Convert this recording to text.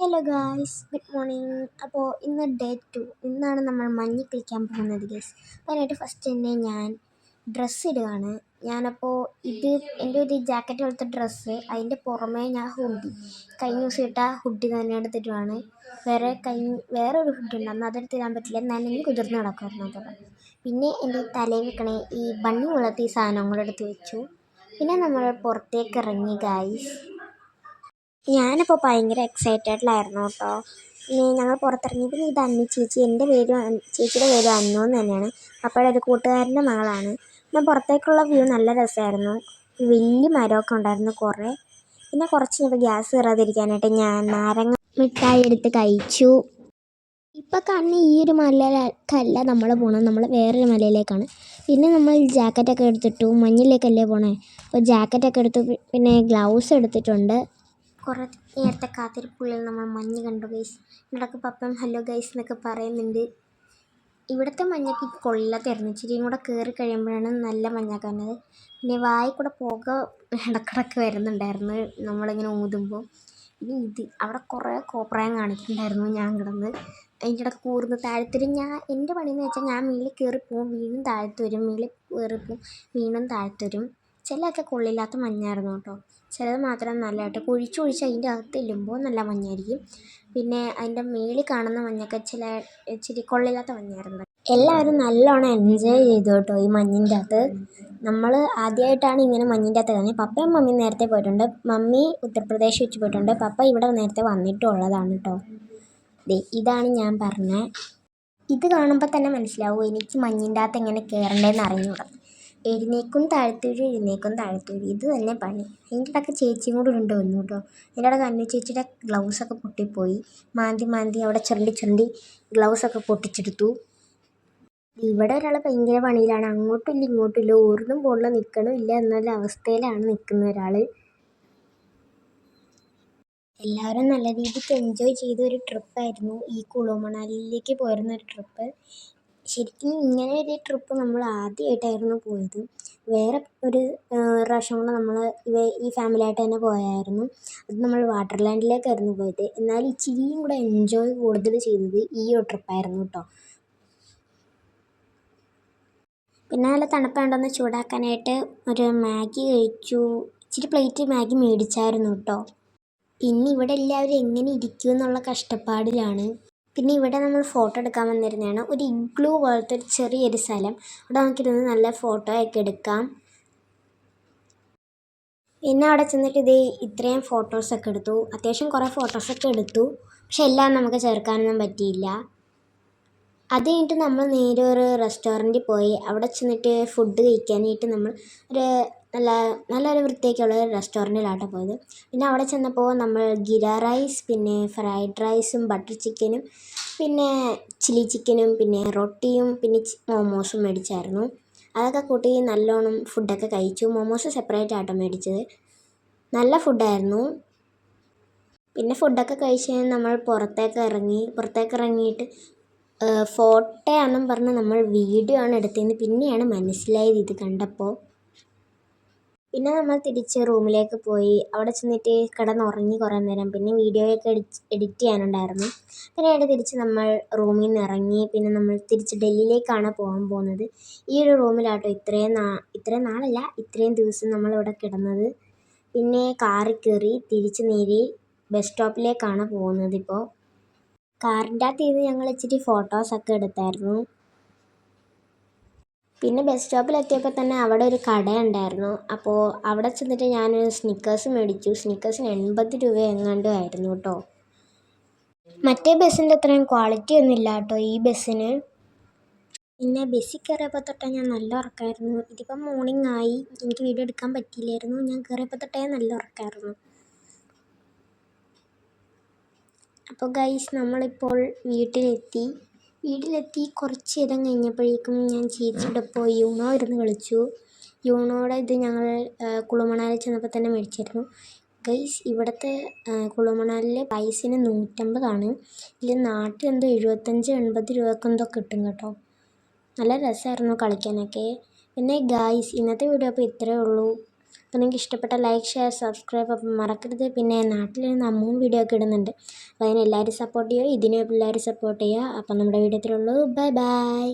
Hello guys, good morning. അപ്പോൾ ഇന്ന് day 2. ഇന്നാണ് നമ്മൾ മഞ്ഞ് കളിക്കാൻ പോകുന്നത് ഗൈസ്. അതിനായിട്ട് ഫസ്റ്റ് തന്നെ ഞാൻ ഡ്രസ്സ് ഇടുകയാണ്. ഞാനപ്പോൾ ഇത് എൻ്റെ ഒരു ജാക്കറ്റ് പോലത്തെ ഡ്രസ്സ്, അതിൻ്റെ പുറമേ ഞാൻ കഴിഞ്ഞ ദിവസം ഇട്ട ഹുഡി തന്നെ എടുത്തിട്ടുമാണ്. വേറെ ഒരു ഹുഡി ഉണ്ട്, അന്ന് അതെടുത്ത് ഇടാൻ പറ്റില്ല, നനഞ്ഞ് കുതിർന്ന് കിടക്കുമായിരുന്നു അതോടെ. പിന്നെ എൻ്റെ തലയിൽ വെക്കണേ ഈ ബണ്ണി പോലത്തെ ഈ സാധനങ്ങളെടുത്ത് വെച്ചു. പിന്നെ നമ്മൾ പുറത്തേക്ക് ഇറങ്ങി ഗായ്സ്. ഞാനപ്പോൾ ഭയങ്കര എക്സൈറ്റഡിലായിരുന്നു കേട്ടോ. പിന്നെ ഞങ്ങൾ പുറത്തിറങ്ങി. പിന്നെ ഇത് അന്നി ചേച്ചി, ചേച്ചിയുടെ പേര് അന്നു എന്ന് തന്നെയാണ്. അപ്പോഴൊരു ഒരു കൂട്ടുകാരൻ്റെ മകളാണ്. പിന്നെ പുറത്തേക്കുള്ള വ്യൂ നല്ല രസമായിരുന്നു. വലിയ മരമൊക്കെ ഉണ്ടായിരുന്നു കുറേ. പിന്നെ കുറച്ച് ഇപ്പോൾ ഗ്യാസ് കയറാതിരിക്കാനായിട്ട് ഞാൻ നാരങ്ങ മിഠായി എടുത്ത് കഴിച്ചു. ഇപ്പം കാണുന്ന ഈ ഒരു മലയിലേക്കല്ല നമ്മൾ പോകണം, നമ്മൾ വേറൊരു മലയിലേക്കാണ്. പിന്നെ നമ്മൾ ജാക്കറ്റൊക്കെ എടുത്തിട്ടു, മഞ്ഞിലേക്കല്ലേ പോണേ. അപ്പോൾ ജാക്കറ്റൊക്കെ എടുത്തു, പിന്നെ ഗ്ലൗസ് എടുത്തിട്ടുണ്ട്. കുറേ നേരത്തെ കാത്തിരിപ്പുള്ളിൽ നമ്മൾ മഞ്ഞ് കണ്ടു ഗൈസ്. ഇടയ്ക്ക് പപ്പയും ഹലോ ഗൈസ് എന്നൊക്കെ പറയുന്നുണ്ട്. ഇവിടുത്തെ മഞ്ഞൊക്കെ കൊള്ളാത്തായിരുന്നു. ഇച്ചിരിയും കൂടെ കയറി കഴിയുമ്പോഴാണ് നല്ല മഞ്ഞൊക്കെ വന്നത്. പിന്നെ വായിൽ കൂടെ പുക ഇടക്കിടക്ക് വരുന്നുണ്ടായിരുന്നു നമ്മളിങ്ങനെ ഊതുമ്പോൾ. ഇനി അവിടെ കുറേ കോപ്രായം കാണിക്കുന്നുണ്ടായിരുന്നു. ഞാൻ കിടന്ന് അതിൻ്റെ ഇടയ്ക്ക് കൂർന്ന് താഴ്ത്തരും. എൻ്റെ പണിയെന്ന് വെച്ചാൽ ഞാൻ മേളിൽ കയറിപ്പോവും, വീണ്ടും താഴ്ത്ത് വരും, മേളിൽ കയറിപ്പോവും, വീണ്ടും താഴ്ത്ത് വരും. ചിലതൊക്കെ കൊള്ളില്ലാത്ത മഞ്ഞായിരുന്നു കേട്ടോ. ചിലത് മാത്രം നല്ലതായിട്ട് കുഴിച്ച് അതിൻ്റെ അകത്ത് ചെല്ലുമ്പോൾ നല്ല മഞ്ഞായിരിക്കും. പിന്നെ അതിൻ്റെ മേളിൽ കാണുന്ന മഞ്ഞൊക്കെ ഇച്ചിരി കൊള്ളില്ലാത്ത മഞ്ഞായിരുന്നു. എല്ലാവരും നല്ലോണം എൻജോയ് ചെയ്തു കേട്ടോ ഈ മഞ്ഞിൻ്റെ അകത്ത്. നമ്മൾ ആദ്യമായിട്ടാണ് ഇങ്ങനെ മഞ്ഞിൻ്റെ അകത്ത് കാണുന്നത്. പപ്പയും മമ്മിയും നേരത്തെ പോയിട്ടുണ്ട്. മമ്മി ഉത്തർപ്രദേശ് വെച്ച് പോയിട്ടുണ്ട്, പപ്പ ഇവിടെ നേരത്തെ വന്നിട്ടുള്ളതാണ് കേട്ടോ. ഇതാണ് ഞാൻ പറഞ്ഞത്. ഇത് കാണുമ്പോൾ തന്നെ മനസ്സിലാവും എനിക്ക് മഞ്ഞിൻ്റെ അകത്ത് എങ്ങനെ കയറേണ്ടതെന്ന് അറിഞ്ഞൂടാ. എഴുന്നേക്കും താഴ്ത്തൂരി, എഴുന്നേക്കും താഴ്ത്തൂരി, ഇത് തന്നെ പണി. അതിൻ്റെ ഇടയ്ക്ക് ചേച്ചിയും കൂടെ ഉണ്ട് വന്നു കേട്ടോ. അതിൻ്റെ ഇടയ്ക്ക് അന്നു ചേച്ചിയുടെ ഗ്ലൗസൊക്കെ പൊട്ടിപ്പോയി. മാന്തി അവിടെ ചുരണ്ടി ഗ്ലൗസൊക്കെ പൊട്ടിച്ചെടുത്തു. ഇവിടെ ഒരാൾ ഭയങ്കര പണിയിലാണ്, അങ്ങോട്ടും ഇല്ല ഇങ്ങോട്ടും ഇല്ല, ഓർന്നും പോളില്ല, നിൽക്കണമില്ല ഇല്ല എന്നുള്ള അവസ്ഥയിലാണ് നിൽക്കുന്ന ഒരാൾ. എല്ലാവരും നല്ല രീതിക്ക് എൻജോയ് ചെയ്ത ഒരു ട്രിപ്പായിരുന്നു ഈ കുളു മണാലിയിലേക്ക് പോയിരുന്ന ഒരു ട്രിപ്പ്. ശരിക്കും ഇങ്ങനെ ഒരു ട്രിപ്പ് നമ്മൾ ആദ്യമായിട്ടായിരുന്നു പോയത്. വേറെ ഒരു പ്രാവശ്യം കൂടെ നമ്മൾ ഈ ഫാമിലിയായിട്ട് തന്നെ പോയായിരുന്നു. അത് നമ്മൾ വാട്ടർലാൻഡിലേക്കായിരുന്നു പോയത്. എന്നാൽ ഇച്ചിരിയും കൂടെ എൻജോയ് കൂടുതൽ ചെയ്തത് ഈ ഒരു ട്രിപ്പായിരുന്നു കേട്ടോ. പിന്നെ നല്ല തണുപ്പുണ്ടോന്ന് ചൂടാക്കാനായിട്ട് ഒരു മാഗി കഴിച്ചു. ഇച്ചിരി പ്ലേറ്റ് മാഗി മേടിച്ചായിരുന്നു കേട്ടോ. പിന്നെ ഇവിടെ എല്ലാവരും എങ്ങനെ ഇരിക്കും എന്നുള്ള കഷ്ടപ്പാടിലാണ്. പിന്നെ ഇവിടെ നമ്മൾ ഫോട്ടോ എടുക്കാൻ വന്നിരുന്നതാണ്. ഒരു ഇഗ്ലൂ പോലത്തെ ഒരു ചെറിയൊരു സ്ഥലം, അവിടെ നമുക്കിരുന്ന് നല്ല ഫോട്ടോ ഒക്കെ എടുക്കാം. പിന്നെ അവിടെ ചെന്നിട്ട് ഇത്രയും ഫോട്ടോസൊക്കെ എടുത്തു. അത്യാവശ്യം കുറേ ഫോട്ടോസൊക്കെ എടുത്തു, പക്ഷെ എല്ലാം നമുക്ക് ചേർക്കാനൊന്നും പറ്റിയില്ല. അത് കഴിഞ്ഞിട്ട് നമ്മൾ നേരെ ഒരു റെസ്റ്റോറൻറ്റിൽ പോയി. അവിടെ ചെന്നിട്ട് ഫുഡ് കഴിക്കാനായിട്ട് നമ്മൾ നല്ലൊരു വൃത്തിയൊക്കെയുള്ള ഒരു റെസ്റ്റോറൻറ്റിലാട്ടോ പോയത്. പിന്നെ അവിടെ ചെന്നപ്പോൾ നമ്മൾ ഗീരാ റൈസ്, പിന്നെ ഫ്രൈഡ് റൈസും ബട്ടർ ചിക്കനും, പിന്നെ ചില്ലി ചിക്കനും, പിന്നെ റൊട്ടിയും, പിന്നെ മോമോസും മേടിച്ചായിരുന്നു. അതൊക്കെ കൂട്ടി നല്ലോണം ഫുഡൊക്കെ കഴിച്ചു. മോമോസ് സെപ്പറേറ്റ് ആട്ടോ മേടിച്ചത്. നല്ല ഫുഡായിരുന്നു. പിന്നെ ഫുഡൊക്കെ കഴിച്ച് നമ്മൾ പുറത്തേക്ക് ഇറങ്ങിയിട്ട് ഫോട്ടോ ആണെന്നും പറഞ്ഞ് നമ്മൾ വീഡിയോ ആണ് എടുത്തതെന്ന് പിന്നെയാണ് മനസ്സിലായത് ഇത് കണ്ടപ്പോൾ. പിന്നെ നമ്മൾ തിരിച്ച് റൂമിലേക്ക് പോയി. അവിടെ ചെന്നിട്ട് കിടന്നുറങ്ങി കുറേ നേരം. പിന്നെ വീഡിയോയൊക്കെ എഡിറ്റ് ചെയ്യാനുണ്ടായിരുന്നു. പിന്നീട് തിരിച്ച് നമ്മൾ റൂമിൽ നിന്ന് ഇറങ്ങി. പിന്നെ നമ്മൾ തിരിച്ച് ഡൽഹിയിലേക്കാണ് പോകാൻ പോകുന്നത്. ഈ ഒരു റൂമിലാട്ടോ ഇത്രയും നാളല്ല, ഇത്രയും ദിവസം നമ്മളിവിടെ കിടന്നത്. പിന്നെ കാറിൽ കയറി തിരിച്ച് നേരെ ബസ് സ്റ്റോപ്പിലേക്കാണ് പോകുന്നത്. ഇപ്പോൾ കാറിൻ്റെ അകത്ത് ഞങ്ങൾ ഇച്ചിരി ഫോട്ടോസൊക്കെ എടുത്തായിരുന്നു. പിന്നെ ബസ് സ്റ്റോപ്പിലെത്തിയപ്പോൾ തന്നെ അവിടെ ഒരു കട ഉണ്ടായിരുന്നു. അപ്പോൾ അവിടെ ചെന്നിട്ട് ഞാനൊരു സ്നിക്കേഴ്സ് മേടിച്ചു. സ്നിക്കേഴ്സിന് 80 രൂപ എങ്ങാണ്ടും ആയിരുന്നു കേട്ടോ. മറ്റേ ബസ്സിൻ്റെ അത്രയും ക്വാളിറ്റി ഒന്നും ഇല്ല കേട്ടോ ഈ ബസ്സിന്. പിന്നെ ബസ്സിൽ കയറിയപ്പോൾ തൊട്ടേ ഞാൻ നല്ല ഉറക്കമായിരുന്നു. ഇതിപ്പം മോർണിംഗ് ആയി, എനിക്ക് വീഡിയോ എടുക്കാൻ പറ്റിയില്ലായിരുന്നു. ഞാൻ കയറിയപ്പോൾ തൊട്ടേ നല്ല ഉറക്കമായിരുന്നു. അപ്പോൾ ഗൈസ്, നമ്മളിപ്പോൾ വീട്ടിലെത്തി കുറച്ച് നേരം കഴിഞ്ഞപ്പോഴേക്കും ഞാൻ ചേച്ചിയുടെ പോയി യൂണോ ഇരുന്ന് കളിച്ചു. യൂണോയുടെ ഇത് ഞങ്ങൾ കുളുമണാലിൽ ചെന്നപ്പോൾ തന്നെ മേടിച്ചായിരുന്നു. ഗൈസ്, ഇവിടുത്തെ കുളുമണാലിലെ പൈസന് 150 ഇതിൽ നാട്ടിൽ എന്തോ 75-80 രൂപക്ക് എന്തോ കിട്ടും കേട്ടോ. നല്ല രസമായിരുന്നു കളിക്കാനൊക്കെ. പിന്നെ ഗൈസ്, ഇന്നത്തെ വീഡിയോ അപ്പോൾ ഇത്രയേ ഉള്ളൂ. അപ്പോൾ നിങ്ങൾക്ക് ഇഷ്ടപ്പെട്ട ലൈക്ക്, ഷെയർ, സബ്സ്ക്രൈബ് അപ്പം മറക്കരുത്. പിന്നെ നാട്ടിൽ നിന്ന് അമ്മവും വീഡിയോ ഒക്കെ ഇടുന്നുണ്ട്, അപ്പോൾ അതിന് എല്ലാവരും സപ്പോർട്ട് ചെയ്യുക, ഇതിനും എല്ലാവരും സപ്പോർട്ട് ചെയ്യുക. അപ്പം നമ്മുടെ വീഡിയോ ഇത്രയേ ഉള്ളൂ. Bye bye.